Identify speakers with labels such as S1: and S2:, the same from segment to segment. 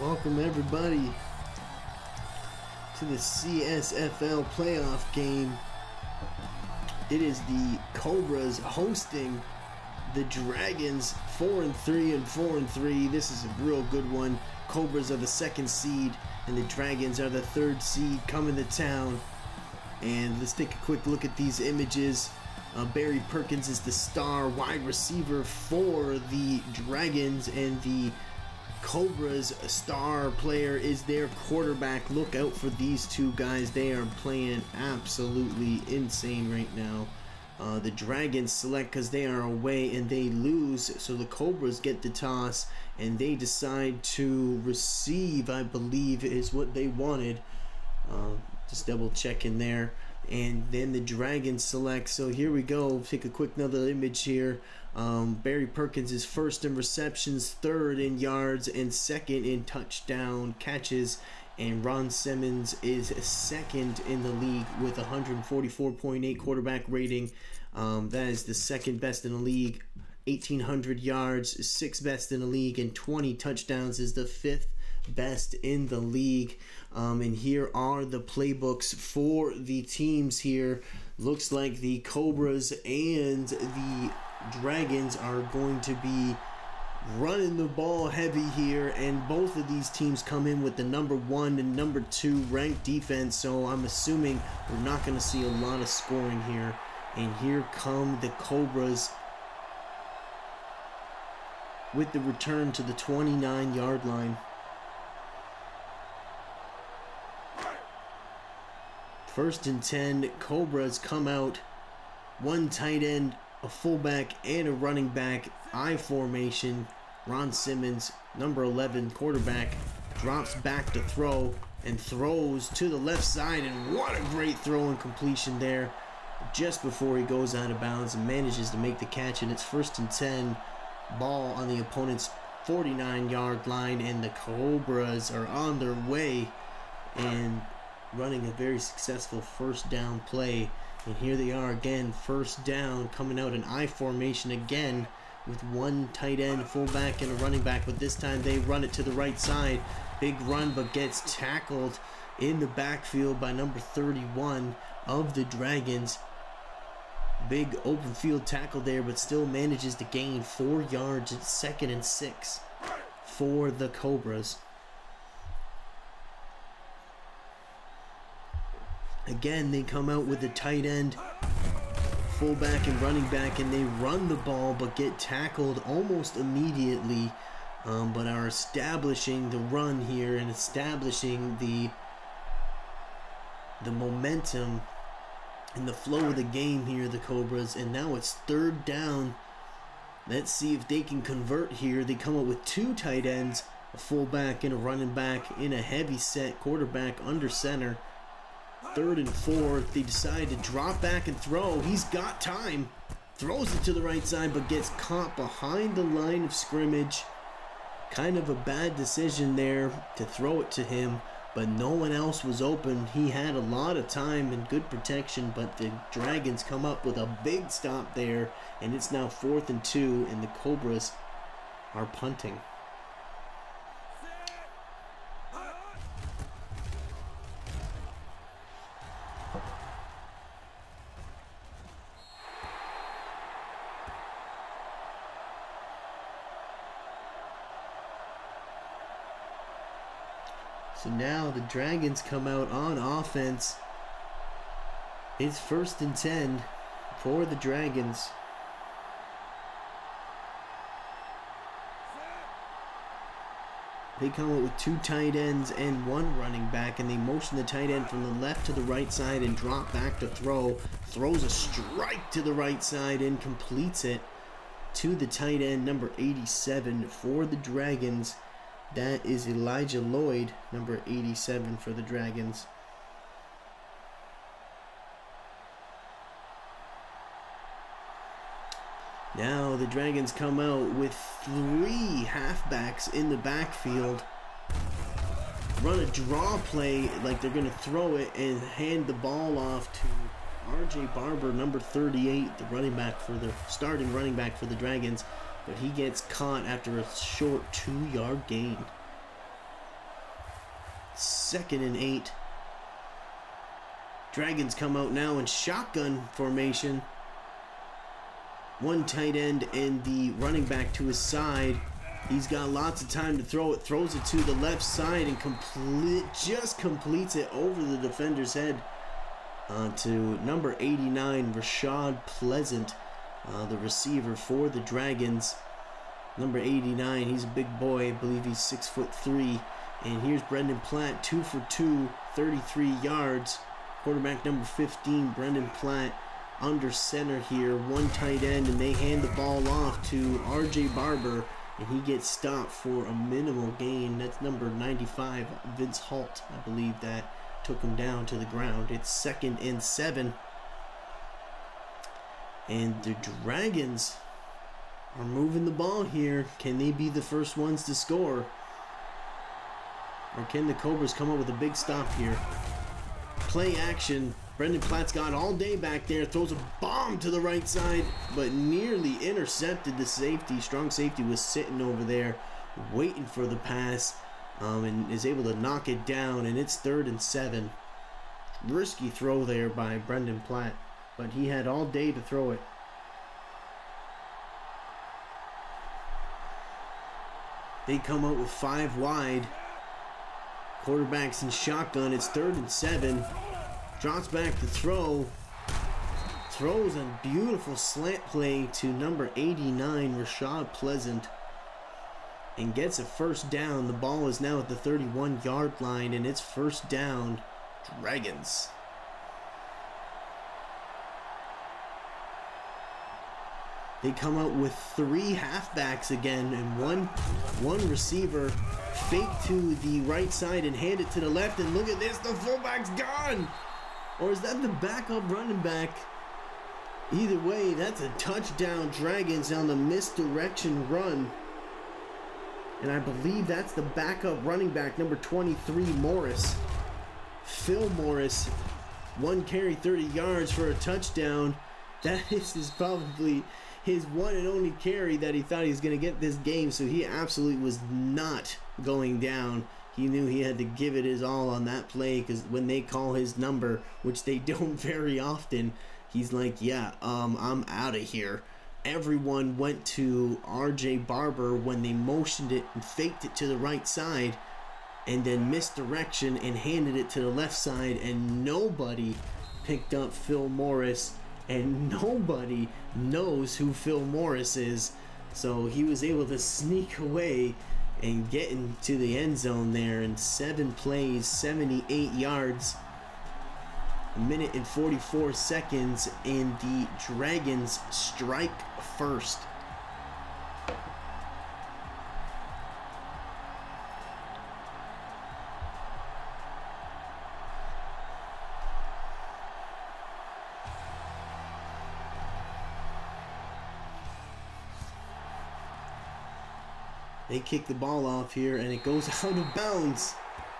S1: Welcome everybody to the CSFL playoff game. It is the Cobras hosting the Dragons, 4-3 and 4-3. This is a real good one. Cobras are the second seed and the Dragons are the third seed coming to town. And let's take a quick look at these images. Barry Perkins is the star wide receiver for the Dragons, and the Cobras star player is their quarterback. Look out for these two guys. They are playing absolutely insane right now. The Dragons select because they are away and they lose, so the Cobras get the toss and they decide to receive, I believe is what they wanted. Just double checking there. And then the Dragons select. So here we go. Take a quick another image here. Barry Perkins is first in receptions, third in yards, and second in touchdown catches. And Ron Simmons is second in the league with 144.8 quarterback rating. That is the second best in the league. 1,800 yards, sixth best in the league, and 20 touchdowns is the fifth best in the league. And here are the playbooks for the teams here. Looks like the Cobras and the Dragons are going to be running the ball heavy here, and both of these teams come in with the number 1 and number 2 ranked defense, so I'm assuming we're not going to see a lot of scoring here. And here come the Cobras with the return to the 29-yard line. First and 10, Cobras come out, one tight end, a fullback, and a running back, I formation. Ron Simmons, number 11 quarterback, drops back to throw and throws to the left side, and what a great throw and completion there just before he goes out of bounds and manages to make the catch. And it's first and 10, ball on the opponent's 49-yard line, and the Cobras are on their way and running a very successful first down play. And here they are again, first down, coming out in I formation again with one tight end, fullback, and a running back, but this time they run it to the right side. Big run, but gets tackled in the backfield by number 31 of the Dragons. Big open field tackle there, but still manages to gain 4 yards. It's second and 6 for the Cobras. Again, they come out with a tight end, fullback, and running back, and they run the ball but get tackled almost immediately, but are establishing the run here and establishing the momentum and the flow of the game here, the Cobras. And now it's third down. Let's see if they can convert here. They come up with 2 tight ends, a fullback and a running back in a heavy set quarterback under center. Third and 4, they decide to drop back and throw. He's got time. Throws it to the right side, but gets caught behind the line of scrimmage. Kind of a bad decision there to throw it to him, but no one else was open. He had a lot of time and good protection, but the Dragons come up with a big stop there, and it's now 4th and 2, and the Cobras are punting. So now the Dragons come out on offense. It's first and 10 for the Dragons. They come out with 2 tight ends and 1 running back, and they motion the tight end from the left to the right side and drop back to throw. Throws a strike to the right side and completes it to the tight end, number 87 for the Dragons. That is Elijah Lloyd, number 87 for the Dragons. Now the Dragons come out with 3 halfbacks in the backfield. Run a draw play like they're going to throw it and hand the ball off to R.J. Barber, number 38, the running back for the starting running back for the Dragons. but he gets caught after a short 2-yard gain. 2nd and 8. Dragons come out now in shotgun formation. One tight end and the running back to his side. He's got lots of time to throw it. Throws it to the left side and just completes it over the defender's head to number 89, Rashad Pleasant, the receiver for the Dragons. Number 89, he's a big boy. I believe he's 6'3". And here's Brendan Platt, 2 for 2, 33 yards. Quarterback number 15, Brendan Platt, under center here. One tight end, and they hand the ball off to R.J. Barber, and he gets stopped for a minimal gain. That's number 95, Vince Holt, I believe, that took him down to the ground. It's 2nd and 7. And the Dragons are moving the ball here. Can they be the first ones to score? Or can the Cobras come up with a big stop here? Play action. Brendan Platt's got all day back there. Throws a bomb to the right side, but nearly intercepted the safety. Strong safety was sitting over there waiting for the pass, and is able to knock it down, and it's 3rd and 7. Risky throw there by Brendan Platt, but he had all day to throw it. They come out with 5 wide. Quarterback's in shotgun. It's 3rd and 7. Drops back to throw. Throws a beautiful slant play to number 89, Rashad Pleasant, and gets a first down. The ball is now at the 31-yard line, and it's first down, Dragons. They come out with 3 halfbacks again, and one receiver. Fake to the right side and hand it to the left, and look at this, the fullback's gone! Or is that the backup running back? Either way, that's a touchdown, Dragons, on the misdirection run. And I believe that's the backup running back, number 23, Morris. Phil Morris, 1 carry, 30 yards for a touchdown. That is probably his one and only carry that he thought he was going to get this game, so he absolutely was not going down. He knew he had to give it his all on that play, because when they call his number, which they don't very often, he's like, yeah, I'm out of here. Everyone went to R.J. Barber when they motioned it and faked it to the right side, and then misdirection and handed it to the left side, and nobody picked up Phil Morris, and nobody knows who Phil Morris is. So he was able to sneak away and get into the end zone there in 7 plays, 78 yards, 1 minute and 44 seconds, and the Dragons strike first. They kick the ball off here, and it goes out of bounds.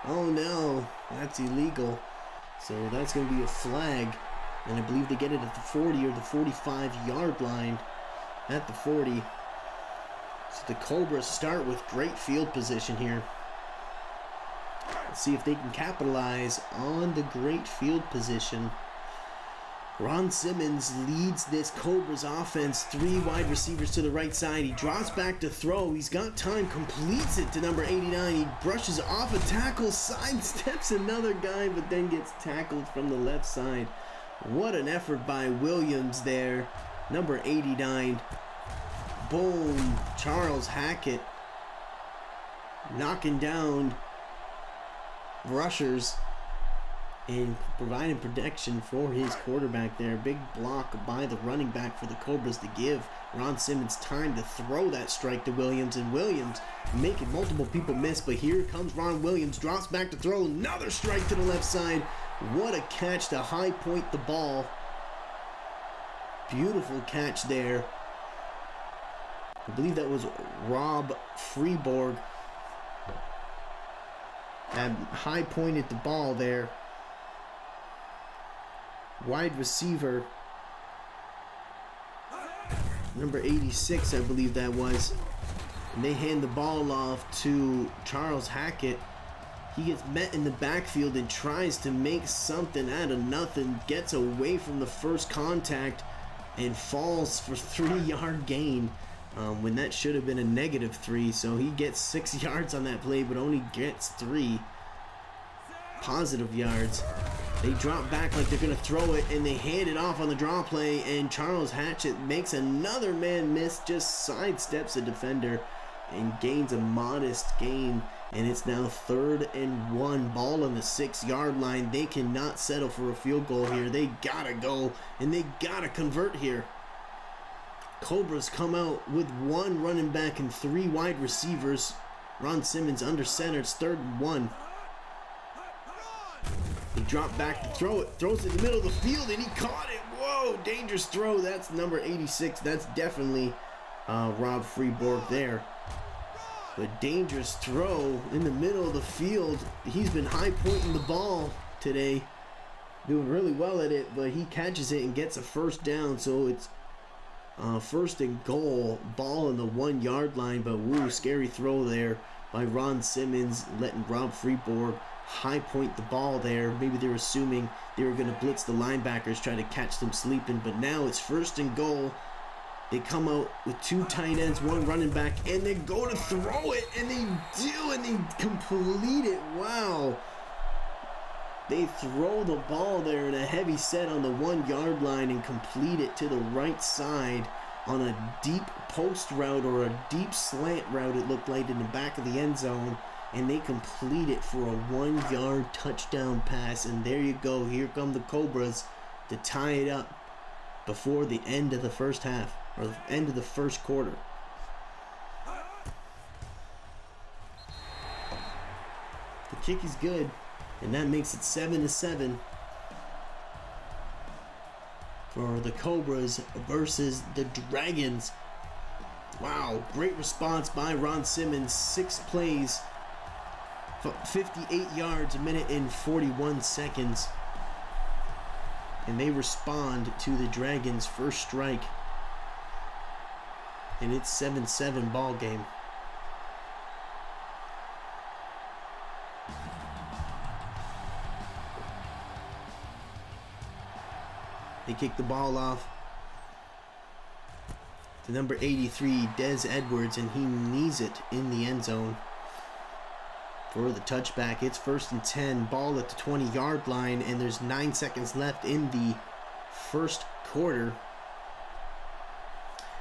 S1: Oh no, that's illegal. So that's going to be a flag, and I believe they get it at the 40 or the 45-yard line. At the 40. So the Cobras start with great field position here. Let's see if they can capitalize on the great field position. Ron Simmons leads this Cobras offense. 3 wide receivers to the right side. He drops back to throw. He's got time, completes it to number 89. He brushes off a tackle, sidesteps another guy, but then gets tackled from the left side. What an effort by Williams there. Number 89. Boom. Charles Hackett knocking down rushers and providing protection for his quarterback there. Big block by the running back for the Cobras to give Ron Simmons time to throw that strike to Williams, and Williams making multiple people miss, but here comes Ron Williams, drops back to throw, another strike to the left side. What a catch to high point the ball. Beautiful catch there. I believe that was Rob Freeborg that high pointed the ball there. Wide receiver number 86, I believe that was, and they hand the ball off to Charles Hackett. He gets met in the backfield and tries to make something out of nothing. Gets away from the first contact and falls for 3-yard gain when that should have been a -3. So he gets 6 yards on that play, but only gets 3 positive yards. They drop back like they're going to throw it, and they hand it off on the draw play, and Charles Hatchett makes another man miss, just sidesteps a defender and gains a modest gain. And it's now 3rd and 1, ball on the 6-yard line. They cannot settle for a field goal here. They gotta go, and they gotta convert here. Cobras come out with 1 running back and 3 wide receivers. Ron Simmons under center. It's 3rd and 1. He dropped back to throw it. Throws it in the middle of the field, and he caught it. Whoa, dangerous throw. That's number 86. That's definitely Rob Freeborg there. But dangerous throw in the middle of the field. He's been high pointing the ball today. Doing really well at it, but he catches it and gets a first down. So it's 1st and goal. Ball on the 1-yard line, but woo, scary throw there by Ron Simmons, letting Rob Freeborg high point the ball there. Maybe they were assuming they were going to blitz the linebackers, try to catch them sleeping, but now it's 1st and goal. They come out with 2 tight ends, 1 running back, and they go to throw it, and they do, and they complete it. Wow. They throw the ball there in a heavy set on the 1-yard line and complete it to the right side on a deep post route or a deep slant route, it looked like, in the back of the end zone. And they complete it for a 1-yard touchdown pass. And there you go. Here come the Cobras to tie it up before the end of the first half, or the end of the first quarter. The kick is good, and that makes it 7-7 for the Cobras versus the Dragons. Wow, great response by Ron Simmons. 6 plays, 58 yards, 1 minute and 41 seconds. And they respond to the Dragons' first strike. And it's 7-7 ball game. They kick the ball off to number 83, Des Edwards, and he knees it in the end zone for the touchback. It's 1st and 10, ball at the 20-yard line, and there's 9 seconds left in the first quarter.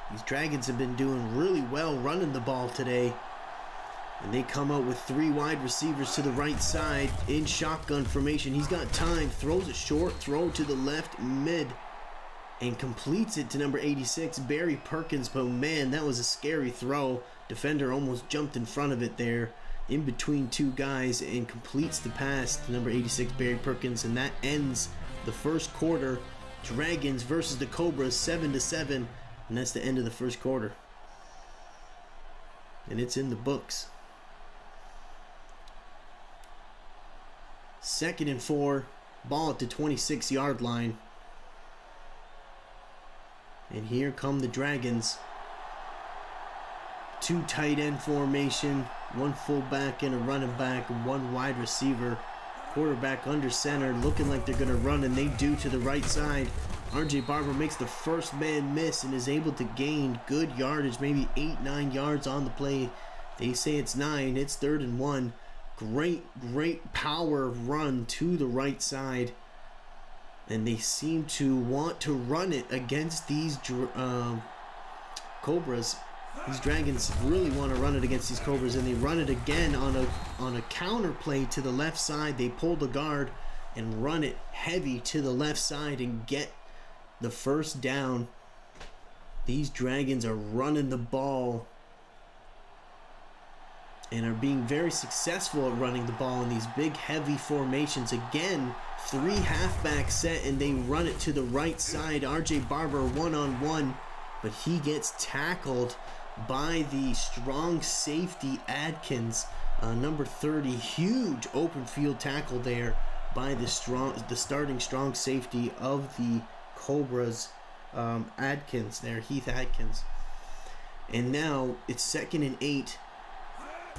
S1: These Dragons have been doing really well running the ball today, and they come out with 3 wide receivers to the right side in shotgun formation. He's got time, throws a short throw to the left mid, and completes it to number 86, Barry Perkins. But man, that was a scary throw. Defender almost jumped in front of it there, in between 2 guys, and completes the pass to number 86, Barry Perkins. And that ends the first quarter. Dragons versus the Cobras, 7-7, and that's the end of the first quarter. And it's in the books. 2nd and 4, ball at the 26-yard line. And here come the Dragons. 2 tight end formation, 1 fullback and a running back, 1 wide receiver. Quarterback under center, looking like they're going to run, and they do to the right side. RJ Barber makes the first man miss and is able to gain good yardage, maybe 8-9 yards on the play. They say it's 9. It's 3rd and 1. Great power run to the right side. And they seem to want to run it against these Cobras. These Dragons really want to run it against these Cobras, and they run it again on a counter play to the left side. They pull the guard and run it heavy to the left side and get the first down. These Dragons are running the ball and are being very successful at running the ball in these big heavy formations. Again, 3 halfback set, and they run it to the right side. RJ Barber one-on-one, but he gets tackled by the strong safety Adkins, number 30. Huge open field tackle there by the starting strong safety of the Cobras, Adkins there, Heath Adkins. And now it's 2nd and 8.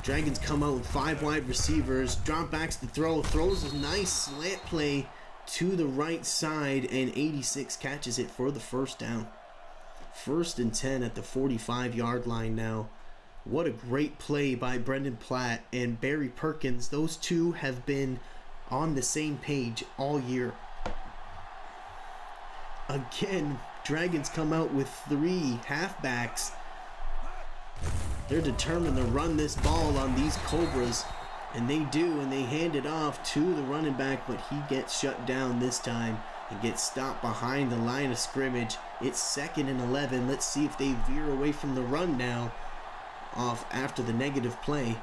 S1: Dragons come out with 5 wide receivers, drop backs to throw, throws a nice slant play to the right side, and 86 catches it for the first down. 1st and 10 at the 45-yard line now. What a great play by Brendan Platt and Barry Perkins. Those two have been on the same page all year. Again, Dragons come out with 3 halfbacks. They're determined to run this ball on these Cobras, and they do, and they hand it off to the running back, but he gets shut down this time and gets stopped behind the line of scrimmage. It's 2nd and 11. Let's see if they veer away from the run now off after the negative play.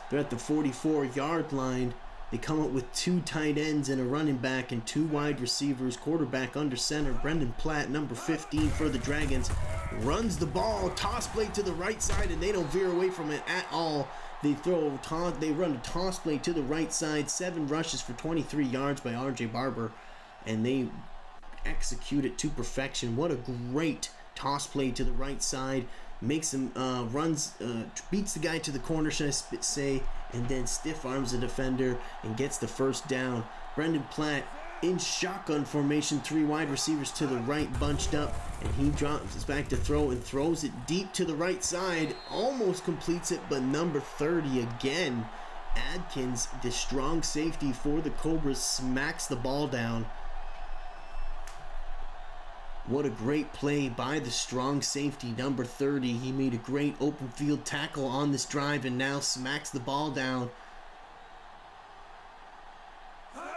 S1: They're at the 44-yard line. They come up with 2 tight ends and a running back and 2 wide receivers. Quarterback under center. Brendan Platt, number 15 for the Dragons, runs the ball. Toss play to the right side, and they don't veer away from it at all. They run a toss play to the right side. 7 rushes for 23 yards by R.J. Barber, and they execute it to perfection. What a great toss play to the right side. Makes him beats the guy to the corner, should I say, and then stiff arms the defender and gets the first down. Brendan Platt in shotgun formation, 3 wide receivers to the right bunched up, and he drops back to throw and throws it deep to the right side. Almost completes it, but number 30 again, Adkins, the strong safety for the Cobras, smacks the ball down. What a great play by the strong safety, number 30. He made a great open field tackle on this drive and now smacks the ball down.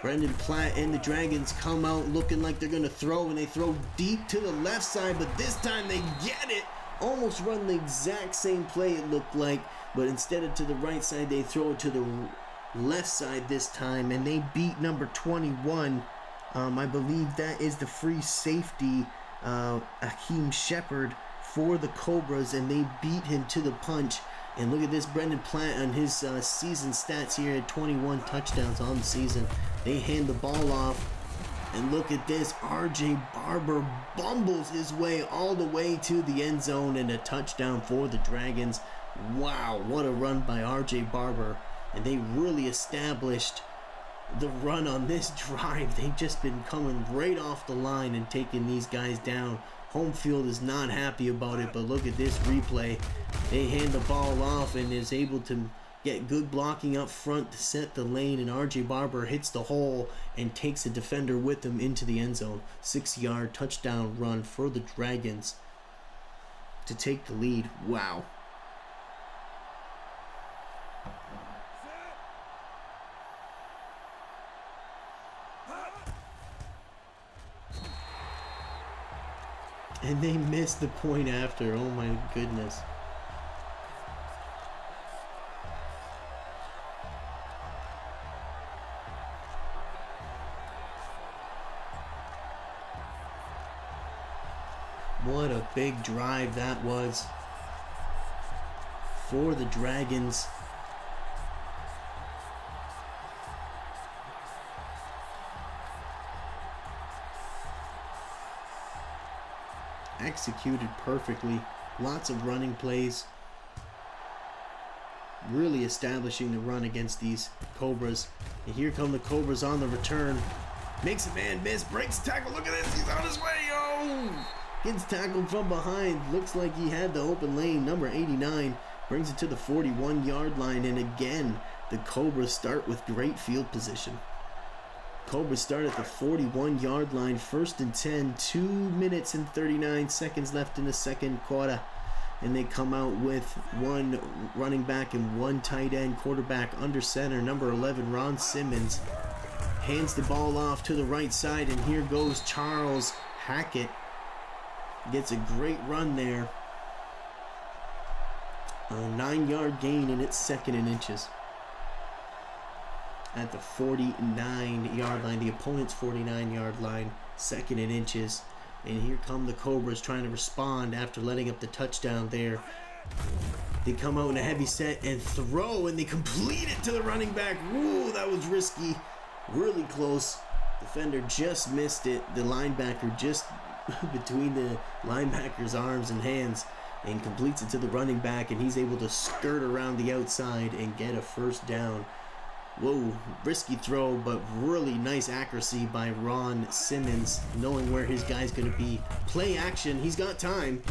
S1: Brendan Platt and the Dragons come out looking like they're going to throw, and they throw deep to the left side, but this time they get it. Almost run the exact same play, it looked like, but instead of to the right side, they throw it to the left side this time, and they beat number 21. I believe that is the free safety, Akeem Shepard, for the Cobras, and they beat him to the punch. And look at this, Brendan Platt on his season stats here at 21 touchdowns on the season. They hand the ball off, and look at this, R.J. Barber bumbles his way all the way to the end zone, and a touchdown for the Dragons. Wow, what a run by R.J. Barber, and they really established the run on this drive. They've just been coming right off the line and taking these guys down. Home field is not happy about it, but look at this replay. They hand the ball off and is able to get good blocking up front to set the lane, and R.J. Barber hits the hole and takes a defender with him into the end zone. 6-yard touchdown run for the Dragons to take the lead. Wow. And they missed the point after. Oh my goodness. What a big drive that was for the Dragons. Executed perfectly. Lots of running plays. Really establishing the run against these Cobras. And here come the Cobras on the return. Makes a man miss. Breaks tackle. Look at this. He's on his way. Oh! Gets tackled from behind. Looks like he had the open lane. Number 89 brings it to the 41-yard line. And again, the Cobras start with great field position. Cobras start at the 41-yard line, 1st and 10, 2 minutes and 39 seconds left in the second quarter. And they come out with 1 running back and 1 tight end. Quarterback under center, number 11, Ron Simmons, hands the ball off to the right side, and here goes Charles Hackett. Gets a great run there. A 9-yard gain, and it's 2nd and inches. At the 49-yard line, the opponent's 49-yard line, 2nd and inches. And here come the Cobras trying to respond after letting up the touchdown there. They come out in a heavy set and throw, and they complete it to the running back. Ooh, that was risky. Really close. Defender just missed it. The linebacker just between the linebacker's arms and hands. and completes it to the running back, and he's able to skirt around the outside and get a first down. Whoa, risky throw, but really nice accuracy by Ron Simmons, knowing where his guy's going to be. Play action, he's got time.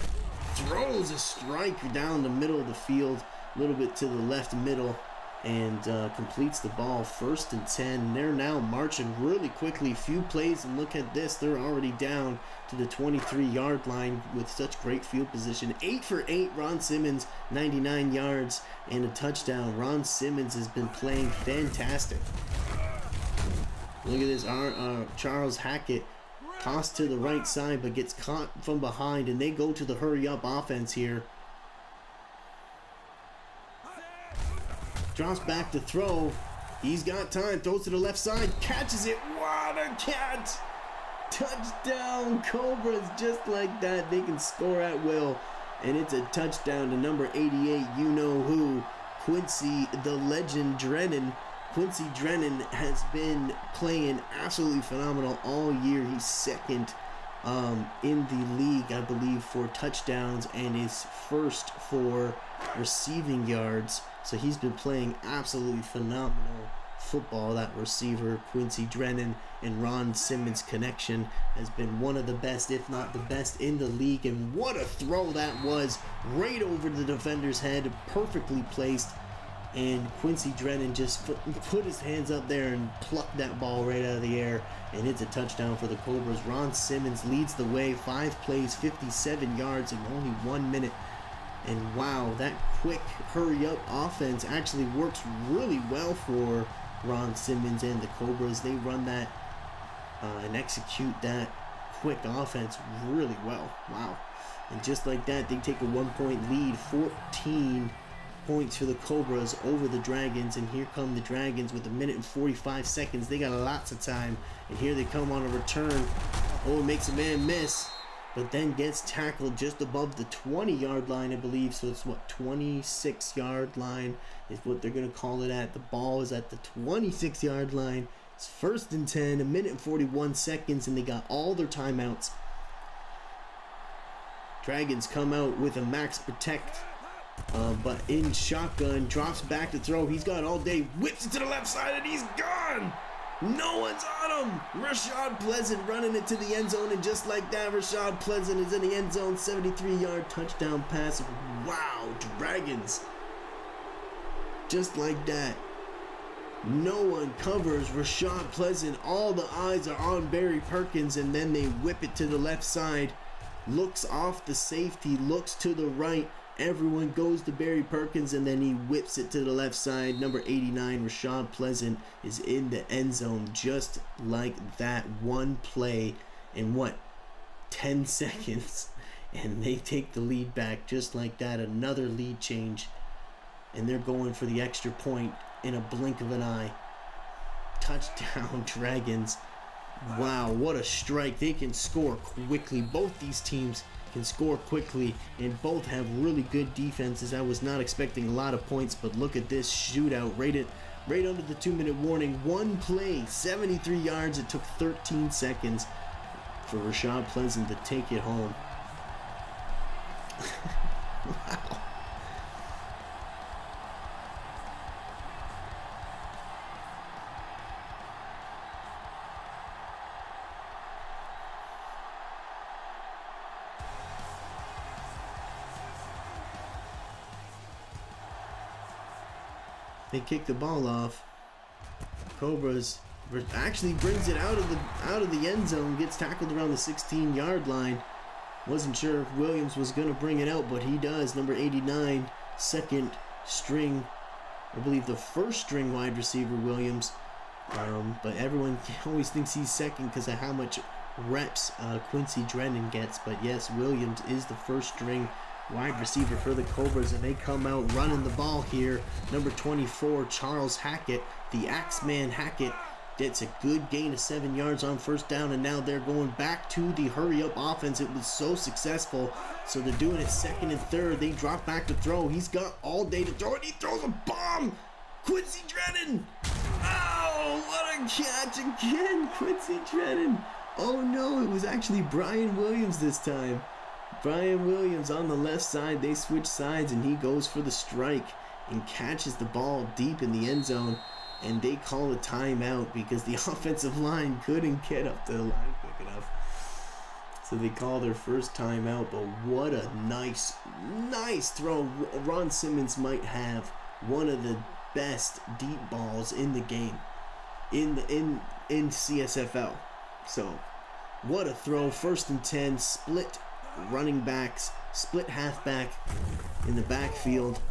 S1: Throws a strike down the middle of the field, a little bit to the left middle, and completes the ball. 1st and 10. They're now marching really quickly. Few plays, and look at this. They're already down to the 23-yard line with such great field position. 8 for 8. Ron Simmons, 99 yards and a touchdown. Ron Simmons has been playing fantastic. Look at this. Charles Hackett tossed to the right side, but gets caught from behind, and they go to the hurry-up offense here. Drops back to throw. He's got time. Throws to the left side. Catches it. What a catch! Touchdown, Cobras. Just like that, they can score at will. And it's a touchdown to number 88. You know who. Quincy, the legend, Drennan. Quincy Drennan has been playing absolutely phenomenal all year. He's 2nd in the league, I believe, for touchdowns and is 1st for receiving yards. So he's been playing absolutely phenomenal football. That receiver, Quincy Drennan, and Ron Simmons connection has been one of the best, if not the best, in the league. And what a throw that was, right over the defender's head, perfectly placed. And Quincy Drennan just put his hands up there and plucked that ball right out of the air, and it's a touchdown for the Cobras. Ron Simmons leads the way, 5 plays, 57 yards in only 1 minute. And wow, that quick hurry-up offense actually works really well for Ron Simmons and the Cobras. They run that and execute that quick offense really well. Wow. And just like that, they take a 1-point lead, 14 points for the Cobras over the Dragons. And here come the Dragons with 1 minute and 45 seconds. They got lots of time, and here they come on a return. Oh, it makes a man miss, but then gets tackled just above the 20-yard line, I believe. So it's what, 26-yard line is what they're going to call it at. The ball is at the 26-yard line. It's 1st and 10, 1 minute and 41 seconds, and they got all their timeouts. Dragons come out with a max protect, but in shotgun, drops back to throw. He's got all day, whips it to the left side, and he's gone. No one's on him. Rashad Pleasant running it to the end zone, and just like that, Rashad Pleasant is in the end zone. 73-yard touchdown pass. Wow, Dragons. Just like that. No one covers Rashad Pleasant. All the eyes are on Barry Perkins, and then they whip it to the left side. Looks off the safety, looks to the right. Everyone goes to Barry Perkins, and then he whips it to the left side. Number 89, Rashad Pleasant, is in the end zone just like that. One play in what, 10 seconds, and they take the lead back just like that. Another lead change, and they're going for the extra point in a blink of an eye. Touchdown, Dragons. Wow, what a strike. They can score quickly. Both these teams can score quickly, and both have really good defenses. I was not expecting a lot of points, but look at this shootout right under the 2-minute warning. One play, 73 yards. It took 13 seconds for Rashad Pleasant to take it home. Wow. They kick the ball off. Cobras actually brings it out of the end zone. Gets tackled around the 16-yard line. Wasn't sure if Williams was going to bring it out, but he does. Number 89, 2nd string, I believe the 1st string wide receiver, Williams. But everyone always thinks he's 2nd because of how much reps Quincy Drennan gets. But yes, Williams is the 1st string wide receiver for the Cobras, and they come out running the ball here. Number 24, Charles Hackett, the Axeman Hackett, gets a good gain of 7 yards on 1st down, and now they're going back to the hurry-up offense. It was so successful, so they're doing it 2nd and 3rd. They drop back to throw. He's got all day to throw, and he throws a bomb. Quincy Drennan. Oh, what a catch again, Quincy Drennan. Oh no, it was actually Brian Williams this time. Brian Williams on the left side. They switch sides, and he goes for the strike and catches the ball deep in the end zone. And they call a timeout because the offensive line couldn't get up to the line quick enough. So they call their first timeout. But what a nice throw. Ron Simmons might have one of the best deep balls in the game in CSFL. So what a throw. 1st and 10, split running backs, split halfback in the backfield.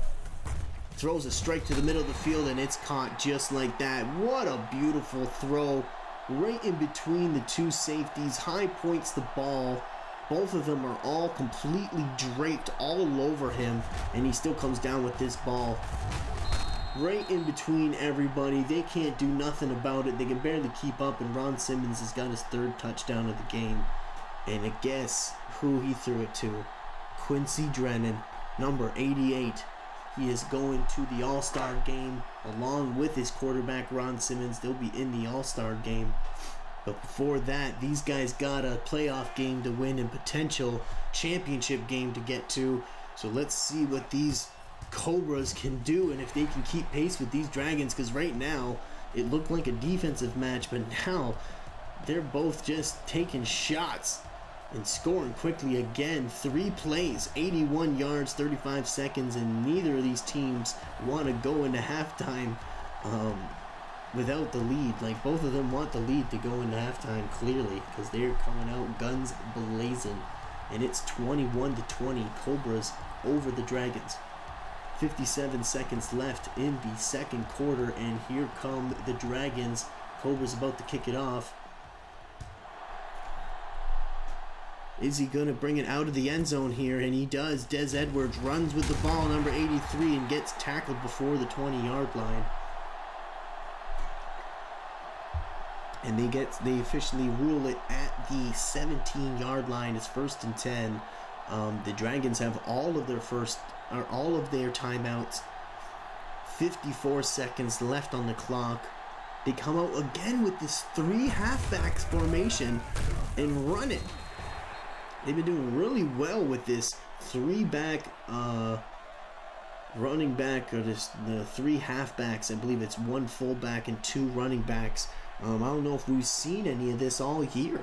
S1: Throws a strike to the middle of the field, and it's caught just like that. What a beautiful throw. Right in between the two safeties. High points the ball. Both of them are all completely draped all over him, and he still comes down with this ball. Right in between everybody. They can't do nothing about it. They can barely keep up, and Ron Simmons has got his 3rd touchdown of the game. And guess who he threw it to? Quincy Drennan, number 88. He is going to the All-Star game along with his quarterback, Ron Simmons. They'll be in the All-Star game. But before that, these guys got a playoff game to win and potential championship game to get to. So let's see what these Cobras can do and if they can keep pace with these Dragons. Because right now, it looked like a defensive match. But now, they're both just taking shots and scoring quickly again. 3 plays, 81 yards, 35 seconds, and neither of these teams want to go into halftime without the lead. Like, both of them want the lead to go into halftime clearly because they're coming out guns blazing. And it's 21-20, Cobras over the Dragons. 57 seconds left in the 2nd quarter, and here come the Dragons. Cobras about to kick it off. Is he going to bring it out of the end zone here? And he does. Des Edwards runs with the ball, number 83, and gets tackled before the 20-yard line. And they officially rule it at the 17-yard line. It's 1st and 10. The Dragons have all of their timeouts. 54 seconds left on the clock. They come out again with this 3 halfbacks formation and run it. They've been doing really well with this 3-back running back, or the 3 halfbacks. I believe it's 1 fullback and 2 running backs. I don't know if we've seen any of this all year.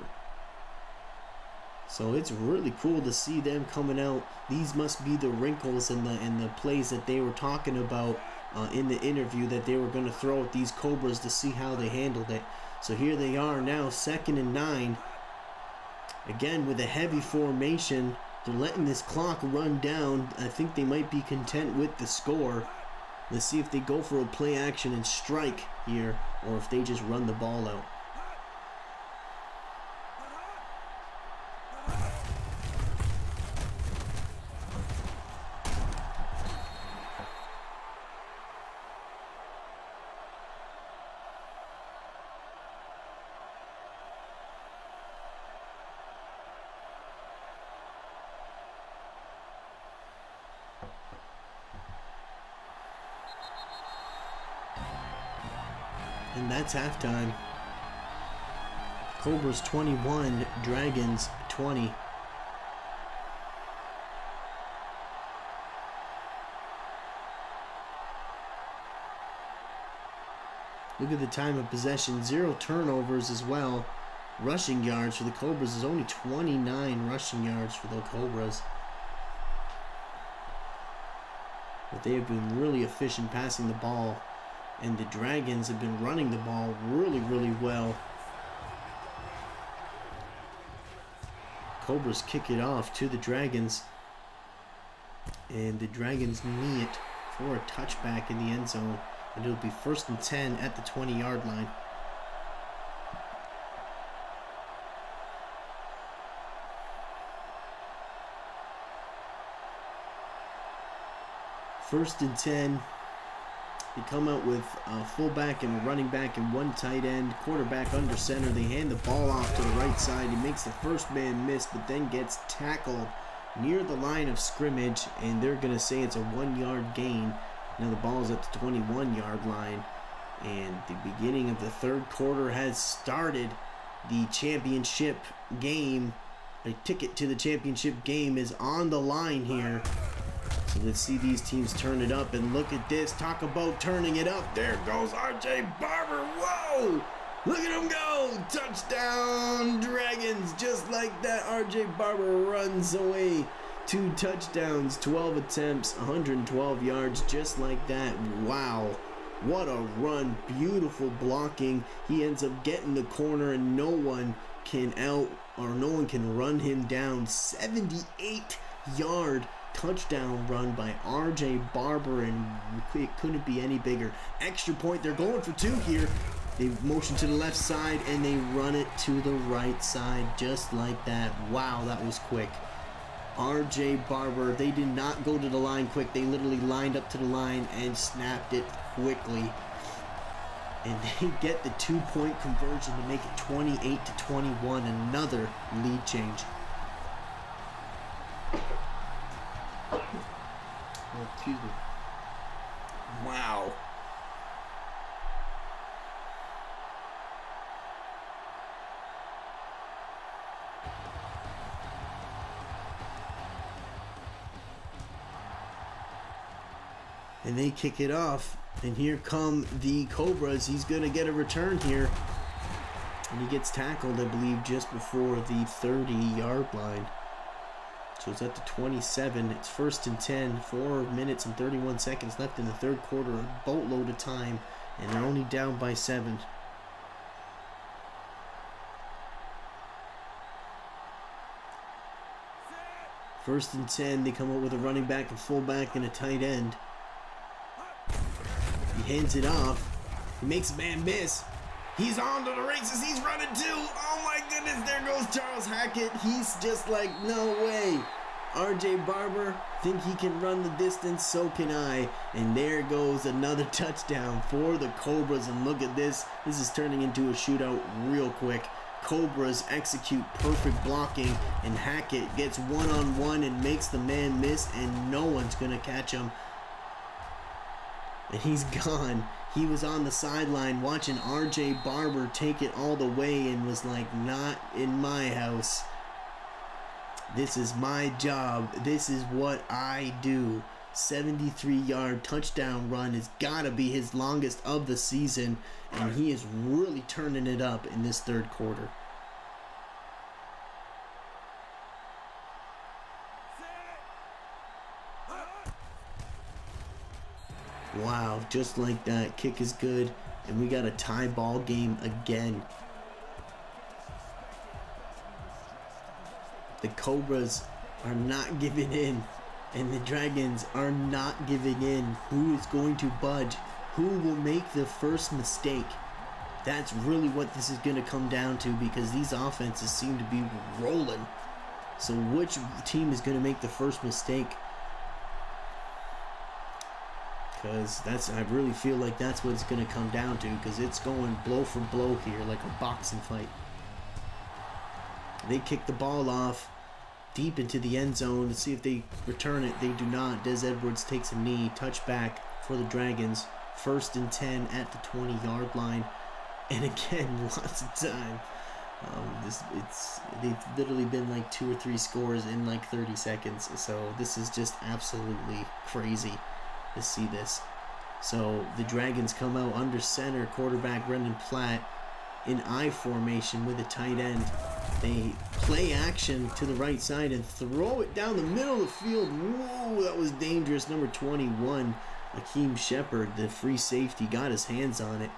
S1: So it's really cool to see them coming out. These must be the wrinkles in the plays that they were talking about in the interview that they were going to throw at these Cobras to see how they handled it. So here they are now, 2nd and 9. Again, with a heavy formation, they're letting this clock run down. I think they might be content with the score. Let's see if they go for a play action and strike here, or if they just run the ball out. And that's halftime. Cobras 21, Dragons 20. Look at the time of possession. 0 turnovers as well. Rushing yards for the Cobras is only 29 rushing yards for the Cobras. But they have been really efficient passing the ball. And the Dragons have been running the ball really, really well. Cobras kick it off to the Dragons. And the Dragons knee it for a touchback in the end zone. And it'll be 1st and 10 at the 20-yard line. First and 10. They come out with a fullback and a running back and 1 tight end. Quarterback under center. They hand the ball off to the right side. He makes the first man miss, but then gets tackled near the line of scrimmage. And they're going to say it's a 1-yard gain. Now the ball is at the 21-yard line. And the beginning of the 3rd quarter has started. The championship game a ticket to the championship game is on the line here. So let's see these teams turn it up, and look at this. Talk about turning it up. There goes RJ Barber. Whoa! Look at him go! Touchdown, Dragons! Just like that, RJ Barber runs away. 2 touchdowns, 12 attempts, 112 yards, just like that. Wow. What a run. Beautiful blocking. He ends up getting the corner, and no one can run him down. 78-yard touchdown run by RJ Barber, and it couldn't be any bigger. Extra point. They're going for 2 here. They motion to the left side, and they run it to the right side just like that. Wow, that was quick. RJ Barber, they did not go to the line quick. They literally lined up to the line and snapped it quickly. And they get the 2-point conversion to make it 28-21. Another lead change. Oh, excuse me. Wow. And they kick it off, and here come the Cobras. He's gonna get a return here, and he gets tackled, I believe, just before the 30-yard line. So it's at the 27. It's 1st and 10. 4 minutes and 31 seconds left in the third quarter. A boatload of time, and they're only down by 7. First and 10. They come up with a running back, a fullback, and a tight end. He hands it off. He makes a man miss. He's on to the races. He's running too. Oh my goodness, there goes Charles Hackett. He's just like, no way. RJ Barber, think he can run the distance? So can I. And there goes another touchdown for the Cobras. And look at this. This is turning into a shootout real quick. Cobras execute perfect blocking, and Hackett gets one-on-one and makes the man miss, and no one's going to catch him. And he's gone. He was on the sideline watching RJ Barber take it all the way and was like, not in my house. This is my job. This is what I do. 73-yard touchdown run has got to be his longest of the season, and he is really turning it up in this third quarter. Wow, just like that. Kick is good, and we got a tie ball game again. The Cobras are not giving in, and the Dragons are not giving in. Who is going to budge? Who will make the first mistake? That's really what this is going to come down to, because these offenses seem to be rolling. So which team is going to make the first mistake? Because I really feel like that's what it's going to come down to, because it's going blow for blow here, like a boxing fight. They kick the ball off deep into the end zone. Let's see if they return it. They do not. Des Edwards takes a knee. Touchback for the Dragons. 1st and 10 at the 20-yard line. And again, lots of time. They've literally been like 2 or 3 scores in like 30 seconds. So this is just absolutely crazy to see this. So the Dragons come out under center, quarterback Brendan Platt in I formation with a tight end. They play action to the right side and throw it down the middle of the field. Whoa, that was dangerous. Number 21, Akeem Shepard, the free safety, got his hands on it.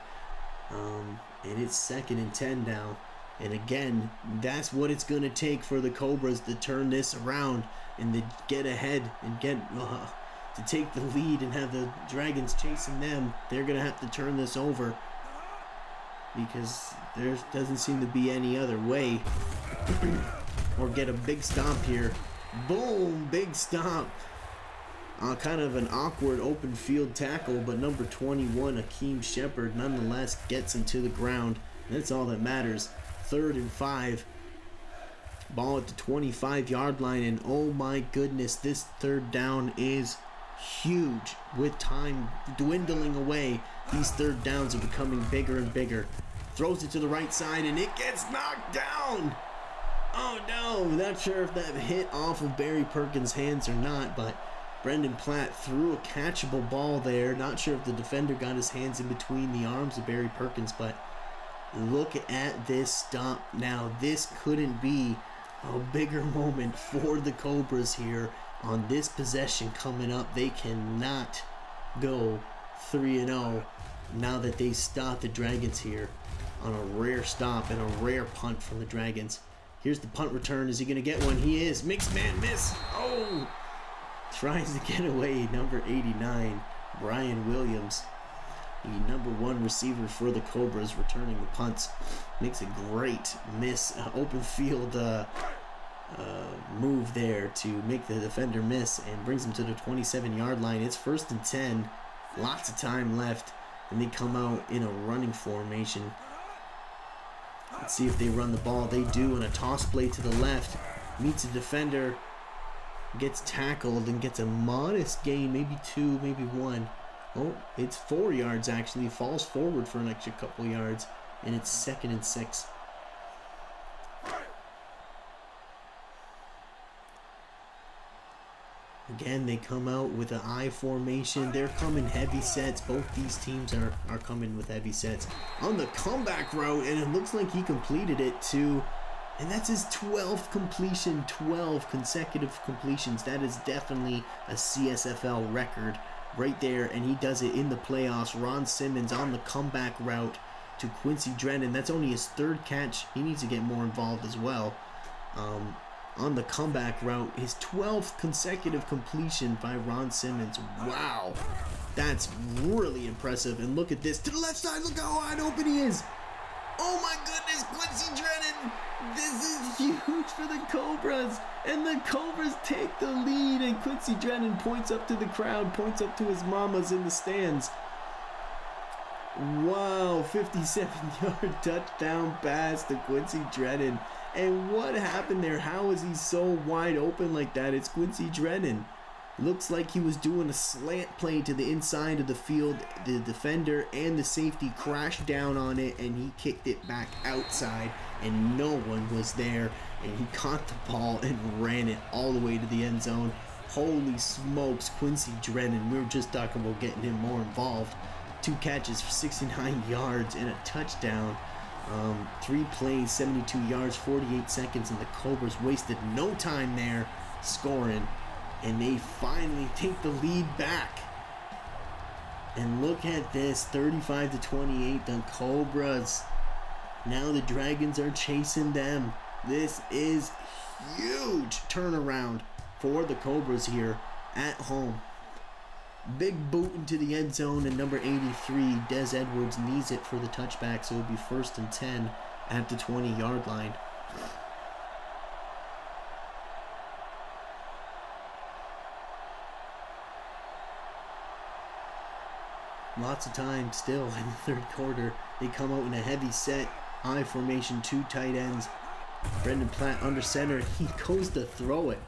S1: And it's 2nd and 10 now. And again, that's what it's going to take for the Cobras to turn this around and to get ahead and get to take the lead and have the Dragons chasing them. They're going to have to turn this over, because there doesn't seem to be any other way. Or get a big stop here. Boom, big stop. Kind of an awkward open field tackle, but number 21, Akeem Shepard, nonetheless gets him to the ground. That's all that matters. 3rd and 5. Ball at the 25-yard line, and oh my goodness, this 3rd down is huge. With time dwindling away, these 3rd downs are becoming bigger and bigger. Throws it to the right side, and it gets knocked down. Oh no, no, not sure if that hit off of Barry Perkins' hands or not, but Brendan Platt threw a catchable ball there. Not sure if the defender got his hands in between the arms of Barry Perkins, but look at this stop. Now, this couldn't be a bigger moment for the Cobras here on this possession coming up. They cannot go 3-0 now that they stopped the Dragons here on a rare stop and a rare punt from the Dragons. Here's the punt return. Is he going to get one? He is. Mixed man miss. Oh! Tries to get away. Number 89, Brian Williams, the number 1 receiver for the Cobras, returning the punts. Makes a great miss, open field move there to make the defender miss and brings him to the 27-yard line. It's 1st and 10. Lots of time left, and they come out in a running formation. Let's see if they run the ball. They do, and a toss play to the left. Meets a defender. Gets tackled and gets a modest gain. Maybe 2, maybe 1. Oh, it's 4 yards actually. Falls forward for an extra couple yards. And it's 2nd and 6. Again, they come out with an I formation. They're coming heavy sets. Both these teams are coming with heavy sets. On the comeback route, and it looks like he completed it too. And that's his 12th completion, 12 consecutive completions. That is definitely a CSFL record right there, and he does it in the playoffs. Ron Simmons on the comeback route to Quincy Drennan. That's only his 3rd catch. He needs to get more involved as well. On the comeback route, his 12th consecutive completion by Ron Simmons. Wow, that's really impressive. And look at this, to the left side, look how wide open he is. Oh my goodness, Quincy Drennan. This is huge for the Cobras. And the Cobras take the lead, and Quincy Drennan points up to the crowd, points up to his mamas in the stands. Wow, 57-yard touchdown pass to Quincy Drennan. And what happened there? How is he so wide open like that? It's Quincy Drennan. Looks like he was doing a slant play to the inside of the field. The defender and the safety crashed down on it, and he kicked it back outside, and no one was there. And he caught the ball and ran it all the way to the end zone. Holy smokes, Quincy Drennan. We were just talking about getting him more involved. 2 catches for 69 yards and a touchdown. 3 plays, 72 yards, 48 seconds, and the Cobras wasted no time there scoring. And they finally take the lead back. And look at this, 35-28, the Cobras. Now the Dragons are chasing them. This is huge turnaround for the Cobras here at home. Big boot into the end zone, and number 83, Des Edwards, needs it for the touchback, so it'll be 1st and 10 at the 20-yard line. Lots of time still in the 3rd quarter. They come out in a heavy set, I formation, 2 tight ends. Brendan Platt under center. He goes to throw it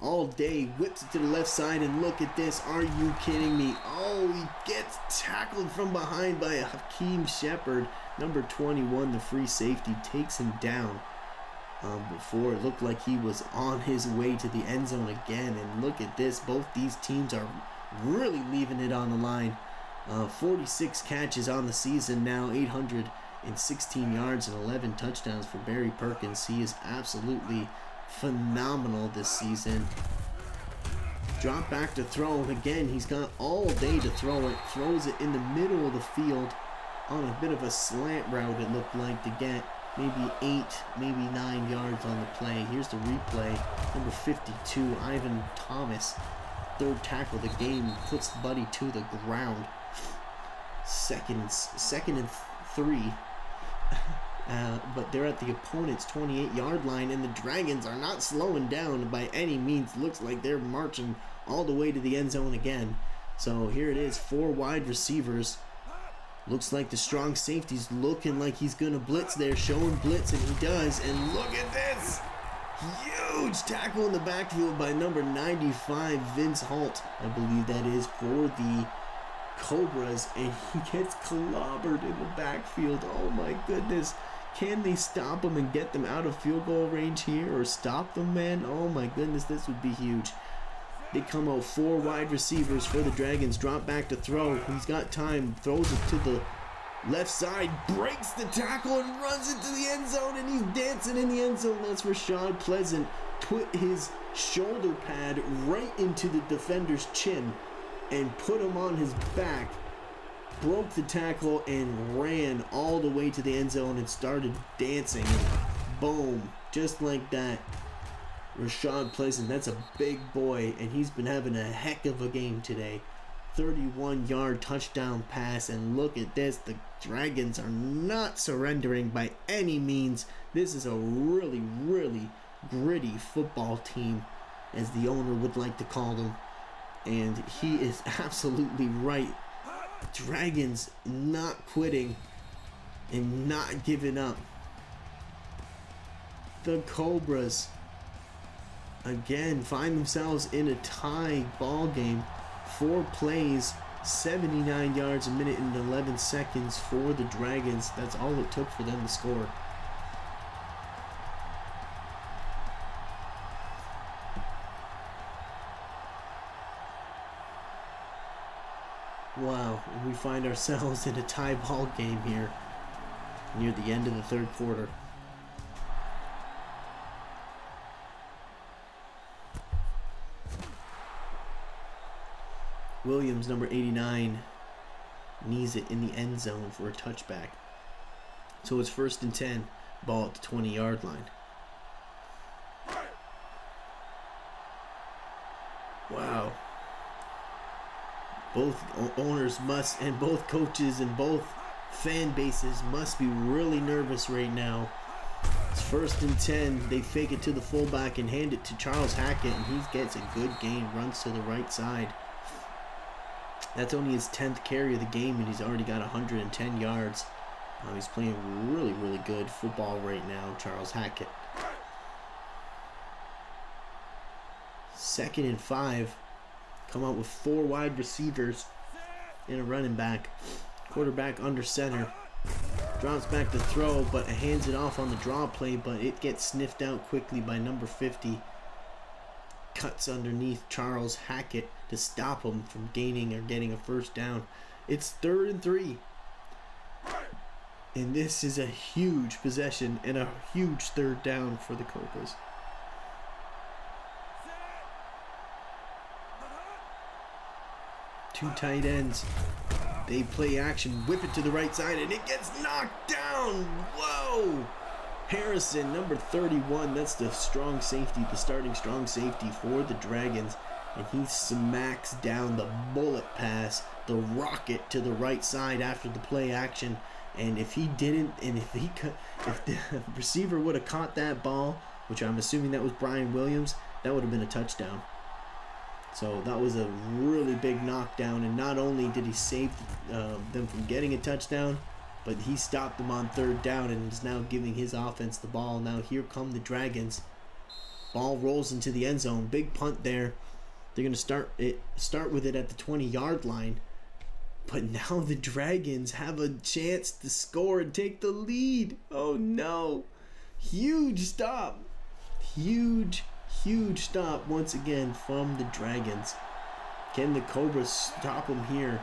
S1: all day, whips it to the left side, and look at this. Are you kidding me? Oh, he gets tackled from behind by Hakeem Shepard. Number 21, the free safety, takes him down. Before it looked like he was on his way to the end zone again. And look at this. Both these teams are really leaving it on the line. 46 catches on the season now, 816 yards and 11 touchdowns for Barry Perkins. He is absolutely phenomenal this season. Drop back to throw. Again, he's got all day to throw it. Throws it in the middle of the field on a bit of a slant route, it looked like, to get maybe 8, maybe 9 yards on the play. Here's the replay. Number 52, Ivan Thomas, 3rd tackle of the game, puts the buddy to the ground. Second and 3. But they're at the opponent's 28-yard line, and the Dragons are not slowing down by any means. Looks like they're marching all the way to the end zone again. So here it is, 4 wide receivers. Looks like the strong safety's looking like he's going to blitz there, showing blitz, and he does. And look at this! Huge tackle in the backfield by number 95, Vince Holt. I believe that is for the Cobras, and he gets clobbered in the backfield. Oh my goodness. Can they stop them and get them out of field goal range here, or stop them, man? Oh my goodness, this would be huge. They come out 4 wide receivers for the Dragons. Drop back to throw. He's got time. Throws it to the left side. Breaks the tackle and runs into the end zone. And he's dancing in the end zone. That's Rashad Pleasant. Put his shoulder pad right into the defender's chin and put him on his back. Broke the tackle and ran all the way to the end zone and started dancing. Boom. Just like that. Rashad Pleasant, that's a big boy, and he's been having a heck of a game today. 31-yard touchdown pass, and look at this. The Dragons are not surrendering by any means. This is a really, really gritty football team, as the owner would like to call them. And he is absolutely right. Dragons not quitting and not giving up. The Cobras again find themselves in a tie ball game. 4 plays, 79 yards a minute and 11 seconds for the Dragons. That's all it took for them to score. Wow, and we find ourselves in a tie ball game here near the end of the 3rd quarter. Williams, number 89, knees it in the end zone for a touchback. So it's 1st and 10, ball at the 20-yard line. Wow. Both owners must, and both coaches and both fan bases must be really nervous right now. It's 1st and 10. They fake it to the fullback and hand it to Charles Hackett, and he gets a good gain, runs to the right side. That's only his 10th carry of the game, and he's already got 110 yards. He's playing really, really good football right now, Charles Hackett. 2nd and 5. Come out with 4 wide receivers and a running back. Quarterback under center. Drops back to throw, but hands it off on the draw play, but it gets sniffed out quickly by number 50. Cuts underneath Charles Hackett to stop him from gaining or getting a 1st down. It's 3rd and 3. And this is a huge possession and a huge 3rd down for the Cobras. Two tight ends. They play action, whip it to the right side, and it gets knocked down. Whoa! Harrison, number 31, that's the strong safety, the starting strong safety for the Dragons. And he smacks down the bullet pass, the rocket to the right side after the play action. And if he didn't, and if the receiver would have caught that ball, which I'm assuming that was Brian Williams, that would have been a touchdown. So that was a really big knockdown, and not only did he save them from getting a touchdown, but he stopped them on 3rd down and is now giving his offense the ball. Now here come the Dragons. Ball rolls into the end zone. Big punt there. They're going to start with it at the 20-yard line. But now the Dragons have a chance to score and take the lead. Oh no. Huge stop. Huge stop once again from the Dragons. Can the Cobras stop them here?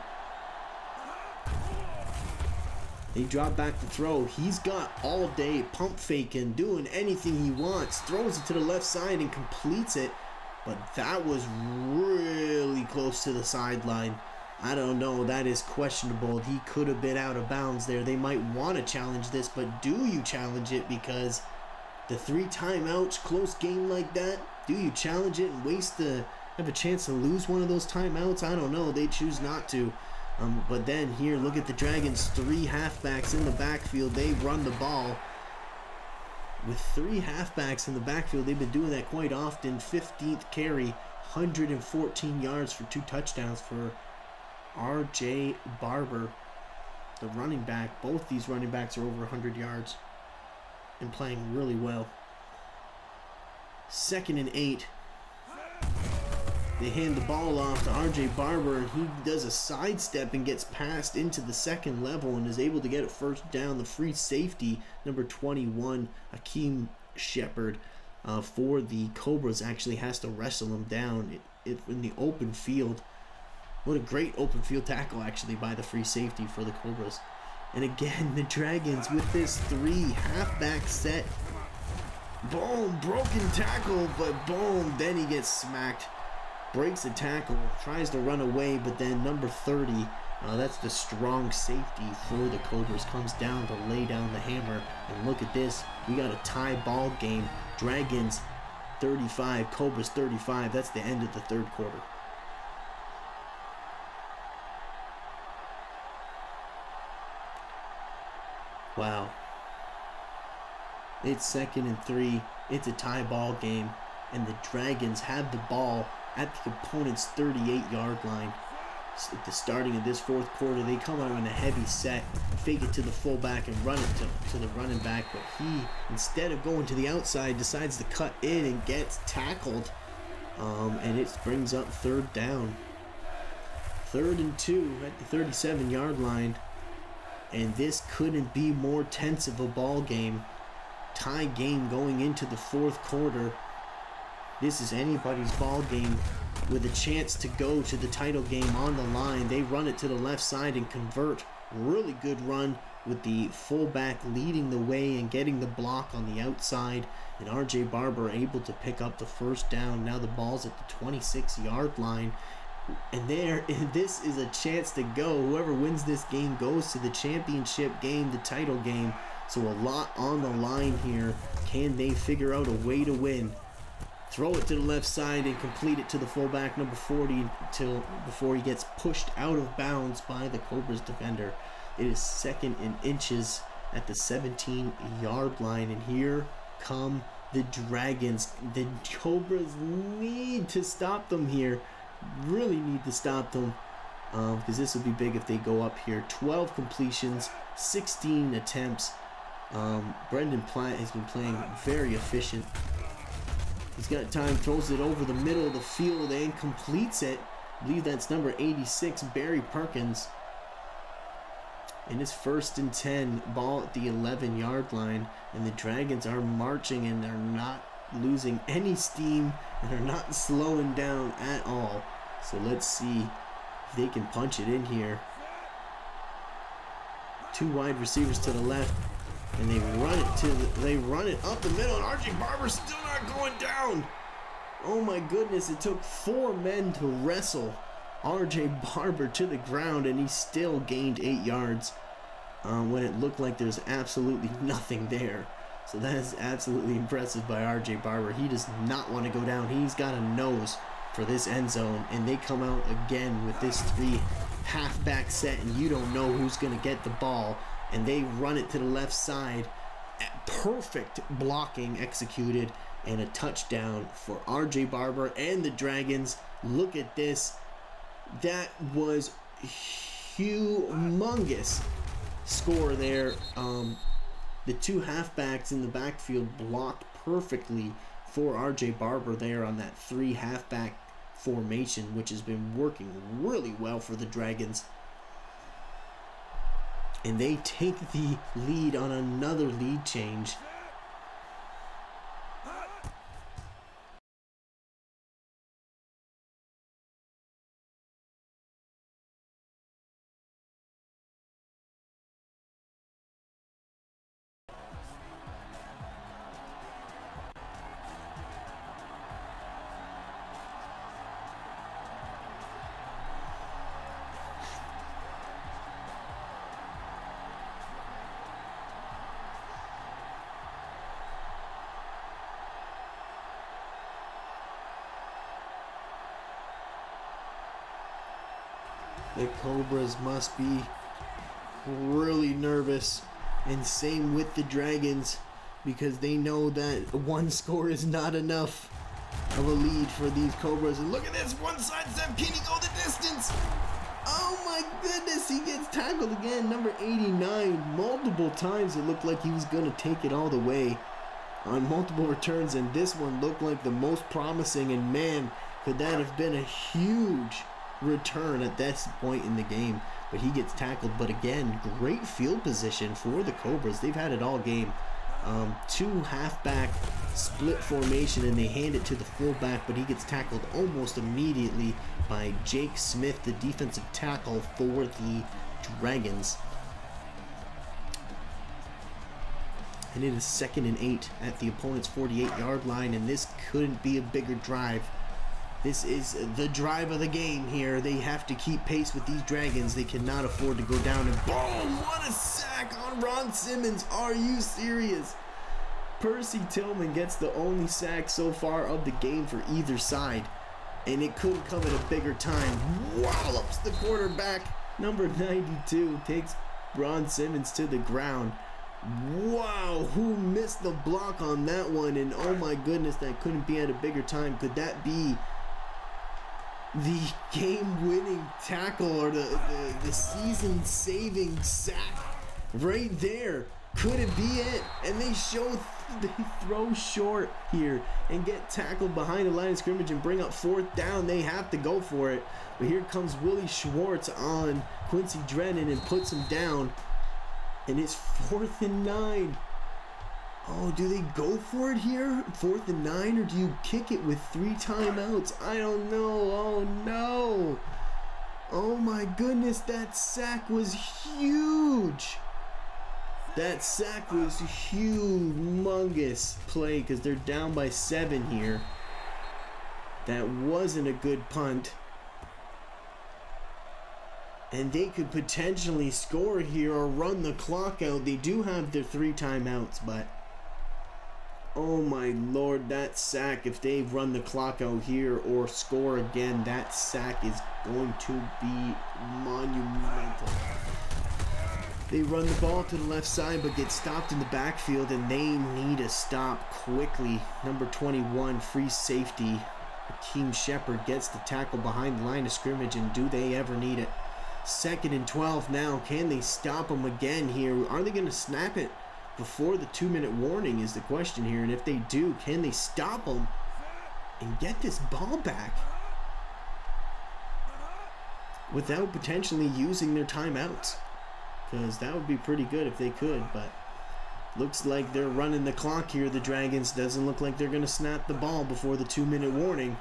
S1: They drop back to throw. He's got all day pump faking, doing anything he wants. Throws it to the left side and completes it. But that was really close to the sideline. I don't know. That is questionable. He could have been out of bounds there. They might want to challenge this, but do you challenge it? Because the 3 timeouts, close game like that, do you challenge it and have a chance to lose one of those timeouts? I don't know. They choose not to. But then here, look at the Dragons. 3 halfbacks in the backfield. They run the ball. With 3 halfbacks in the backfield, they've been doing that quite often. 15th carry, 114 yards for 2 touchdowns for R.J. Barber, the running back. Both these running backs are over 100 yards and playing really well. 2nd and 8. They hand the ball off to RJ Barber, and he does a sidestep and gets passed into the second level and is able to get a first down. The free safety, number 21, Akeem Shepard, for the Cobras, actually has to wrestle him down in the open field. What a great open field tackle, actually, by the free safety for the Cobras. And again, the Dragons with this 3 halfback set. Boom, broken tackle, but boom, then he gets smacked. Breaks the tackle, tries to run away, but then number 30, that's the strong safety for the Cobras, comes down to lay down the hammer. And look at this, we got a tie ball game. Dragons 35, Cobras 35. That's the end of the third quarter. Wow. It's 2nd and 3. It's a tie ball game, and the Dragons have the ball at the opponent's 38-yard line. At the starting of this fourth quarter, they come out in a heavy set, fake it to the fullback and run it to the running back, but he, instead of going to the outside, decides to cut in and gets tackled, and it brings up 3rd down. 3rd and 2 at the 37-yard line, and this couldn't be more tense of a ball game. Tie game going into the fourth quarter. This is anybody's ball game with a chance to go to the title game on the line. They run it to the left side and convert. Really good run with the fullback leading the way and getting the block on the outside. And RJ Barber able to pick up the first down. Now the ball's at the 26-yard line. And this is a chance to go. Whoever wins this game goes to the championship game, the title game. So a lot on the line here. Can they figure out a way to win? Throw it to the left side and complete it to the fullback, number 40, before he gets pushed out of bounds by the Cobras defender. It is 2nd and inches at the 17-yard line, and here come the Dragons. The Cobras need to stop them here. Really need to stop them, because this will be big if they go up here. 12 completions, 16 attempts. Brendan Platt has been playing very efficient. He's got time, throws it over the middle of the field and completes it. I believe that's number 86, Barry Perkins. And it's 1st and 10, ball at the 11-yard line. And the Dragons are marching, and they're not losing any steam, and are not slowing down at all. So let's see if they can punch it in here. 2 wide receivers to the left. And they run it up the middle, and RJ Barber's still not going down. Oh my goodness, it took 4 men to wrestle RJ Barber to the ground, and he still gained 8 yards when it looked like there's absolutely nothing there. So that is absolutely impressive by RJ Barber. He does not want to go down. He's got a nose for this end zone, and they come out again with this 3 halfback set, and you don't know who's going to get the ball. And they run it to the left side. Perfect blocking executed, and a touchdown for RJ Barber and the Dragons. Look at this. That was humongous score there. The 2 halfbacks in the backfield blocked perfectly for RJ Barber there on that 3 halfback formation, which has been working really well for the Dragons. And they take the lead on another lead change. The Cobras must be really nervous, and same with the Dragons, because they know that 1 score is not enough of a lead for these Cobras. And look at this, 1 side step. Can he go the distance? Oh my goodness, he gets tackled again. Number 89, multiple times it looked like he was going to take it all the way on multiple returns, and this one looked like the most promising. And man, Could that have been a huge return at this point in the game? But he gets tackled. But again, great field position for the Cobras. They've had it all game. Two halfback split formation, and they hand it to the fullback, but he gets tackled almost immediately by Jake Smith, the defensive tackle for the Dragons. And it is 2nd and 8 at the opponent's 48-yard line, and this couldn't be a bigger drive. This is the drive of the game here. They have to keep pace with these Dragons. They cannot afford to go down. And boom! What a sack on Ron Simmons. Are you serious? Percy Tillman gets the only sack so far of the game for either side. And it couldn't come at a bigger time. Wallops the quarterback. Number 92 takes Ron Simmons to the ground. Wow, who missed the block on that one? And oh my goodness, that couldn't be at a bigger time. Could that be the game-winning tackle or the season-saving sack right there? Could it be it? And they throw short here and get tackled behind the line of scrimmage and bring up 4th down. They have to go for it. But here comes Willie Schwartz on Quincy Drennan and puts him down. And it's 4th and 9. Oh, do they go for it here? 4th and 9, or do you kick it with 3 timeouts? I don't know. Oh, no. Oh, my goodness. That sack was huge. That sack was humongous play because they're down by 7 here. That wasn't a good punt. And they could potentially score here or run the clock out. They do have their 3 timeouts, but oh my lord, that sack, if they run the clock out here or score again, that sack is going to be monumental. They run the ball to the left side but get stopped in the backfield, and they need a stop quickly. Number 21, free safety, Akeem Shepard, gets the tackle behind the line of scrimmage, and do they ever need it? 2nd and 12 now. Can they stop them again here? Are they going to snap it before the 2-minute warning is the question here. And if they do, can they stop them and get this ball back without potentially using their timeouts? Because that would be pretty good if they could, but looks like they're running the clock here. The Dragons, doesn't look like they're going to snap the ball before the 2-minute warning,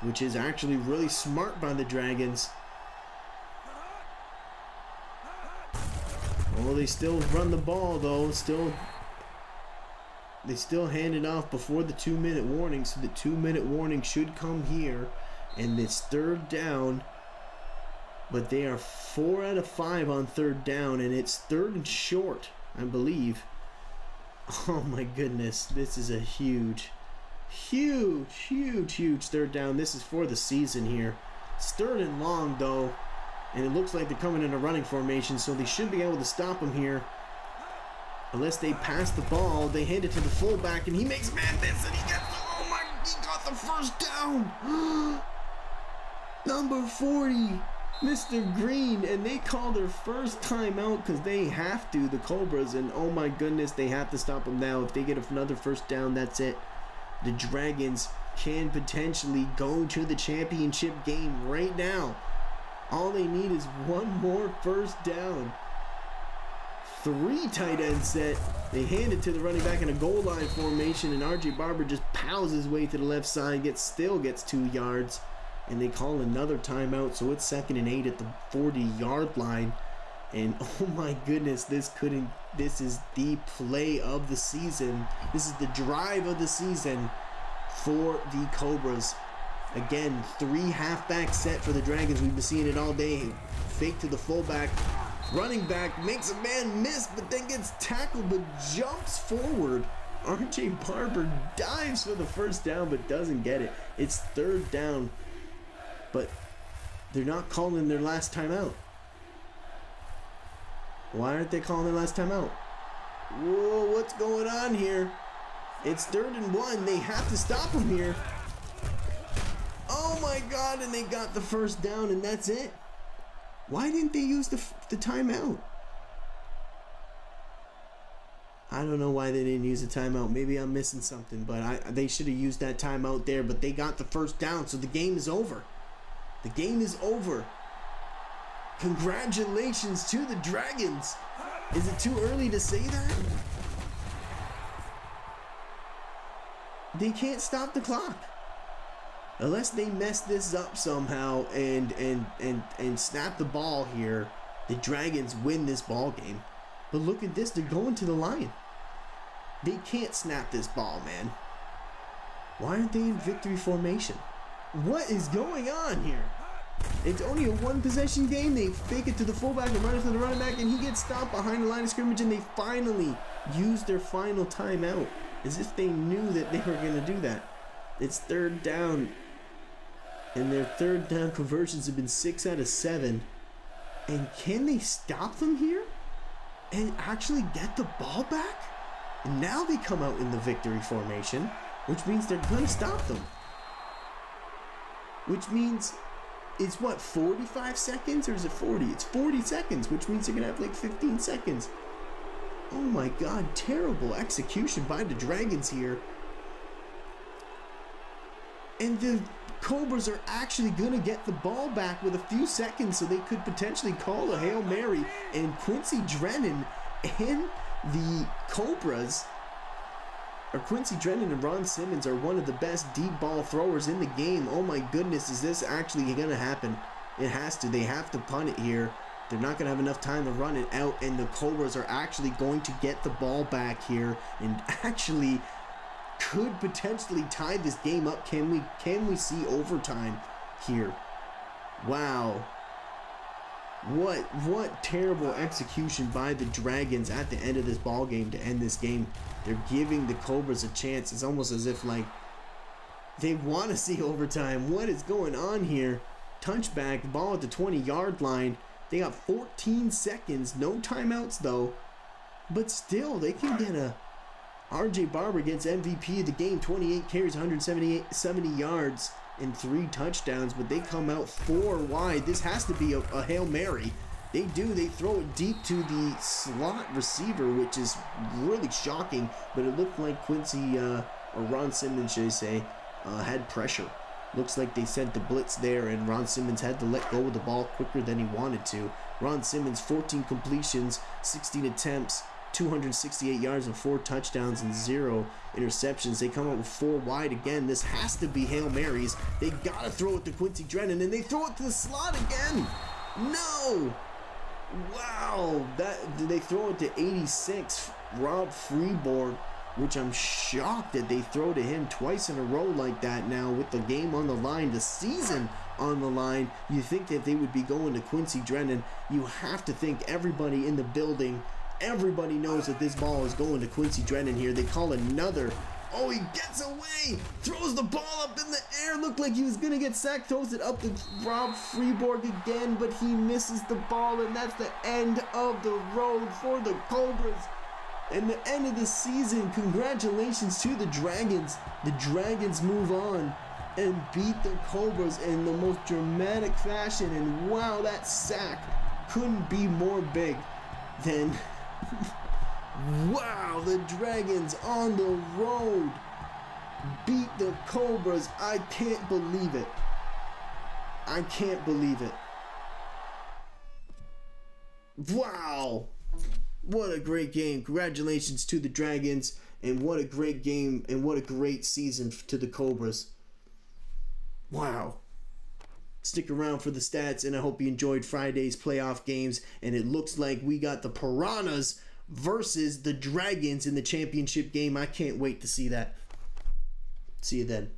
S1: which is actually really smart by the Dragons. Well, they still run the ball though. They still hand it off before the 2-minute warning, so the 2-minute warning should come here, and it's 3rd down. But they are 4 out of 5 on 3rd down, and it's 3rd and short, I believe. Oh my goodness, this is a huge 3rd down. This is for the season here. It's 3rd and long though. And it looks like they're coming in a running formation, so they should be able to stop him here. Unless they pass the ball, they hand it to the fullback, and he makes man miss, and he got the 1st down. Number 40, Mr. Green, and they call their first timeout because they have to, the Cobras, and oh my goodness, they have to stop him now. If they get another 1st down, that's it. The Dragons can potentially go to the championship game right now. All they need is 1 more 1st down. 3 tight end set. They hand it to the running back in a goal line formation, and RJ Barber just pows his way to the left side, still gets 2 yards, and they call another timeout, so it's 2nd and 8 at the 40-yard line. And oh my goodness, this is the play of the season. This is the drive of the season for the Cobras. Again, 3 halfback set for the Dragons. We've been seeing it all day. Fake to the fullback. Running back makes a man miss, but then gets tackled, but jumps forward. RJ Barber dives for the 1st down, but doesn't get it. It's 3rd down, but they're not calling their last timeout. Why aren't they calling their last timeout? Whoa, what's going on here? It's 3rd and 1. They have to stop him here. Oh my god, and they got the 1st down, and that's it. Why didn't they use the timeout? I don't know why they didn't use a timeout. Maybe I'm missing something, but they should have used that timeout there. But they got the first down, so the game is over. The game is over. Congratulations to the Dragons. Is it too early to say that? They can't stop the clock. Unless they mess this up somehow and snap the ball here, the Dragons win this ball game. But look at this, they're going to the line. They can't snap this ball, man. Why aren't they in victory formation? What is going on here? It's only a one-possession game. They fake it to the fullback and run it to the running back, and he gets stopped behind the line of scrimmage, and they finally used their final timeout, as if they knew that they were going to do that. It's third down, and their third down conversions have been 6 out of 7. And can they stop them here and actually get the ball back? And now they come out in the victory formation, which means they're going to stop them. Which means it's what, 45 seconds or is it 40? It's 40 seconds, which means they're going to have like 15 seconds. Oh my God, terrible execution by the Dragons here. And the Cobras are actually going to get the ball back with a few seconds, so they could potentially call a Hail Mary. And Quincy Drennan and the Cobras, or Quincy Drennan and Ron Simmons, are one of the best deep ball throwers in the game. Oh my goodness, is this actually going to happen? It has to. They have to punt it here. They're not going to have enough time to run it out, and the Cobras are actually going to get the ball back here and actually could potentially tie this game up. Can we see overtime here? Wow. What terrible execution by the Dragons at the end of this ball game to end this game. They're giving the Cobras a chance. It's almost as if like they want to see overtime. What is going on here? Touchback, the ball at the 20-yard line. They got 14 seconds, no timeouts though. But still, they can get a RJ Barber gets MVP of the game, 28 carries, 170 yards, and 3 touchdowns, but they come out 4 wide. This has to be a Hail Mary. They do. They throw it deep to the slot receiver, which is really shocking, but it looked like Quincy, or Ron Simmons, should I say, had pressure. Looks like they sent the blitz there, and Ron Simmons had to let go of the ball quicker than he wanted to. Ron Simmons, 14 completions, 16 attempts, 268 yards and 4 touchdowns and 0 interceptions. They come up with 4 wide again. This has to be Hail Marys. They gotta throw it to Quincy Drennan, and they throw it to the slot again. No! Wow! They throw it to 86, Rob Freeborn, which I'm shocked that they throw to him twice in a row like that now with the game on the line, the season on the line. You think that they would be going to Quincy Drennan. You have to think everybody in the building, everybody knows that this ball is going to Quincy Drennan here. They call another. Oh, he gets away. Throws the ball up in the air. Looked like he was going to get sacked. Throws it up to Rob Freeborg again, but he misses the ball, and that's the end of the road for the Cobras. And the end of the season. Congratulations to the Dragons. The Dragons move on and beat the Cobras in the most dramatic fashion. And wow, that sack couldn't be more big than... Wow, the Dragons on the road beat the Cobras. I can't believe it. I can't believe it. Wow. What a great game. Congratulations to the Dragons, and what a great game, and what a great season to the Cobras. Wow. Stick around for the stats, and I hope you enjoyed Friday's playoff games, and it looks like we got the Piranhas versus the Dragons in the championship game. I can't wait to see that. See you then.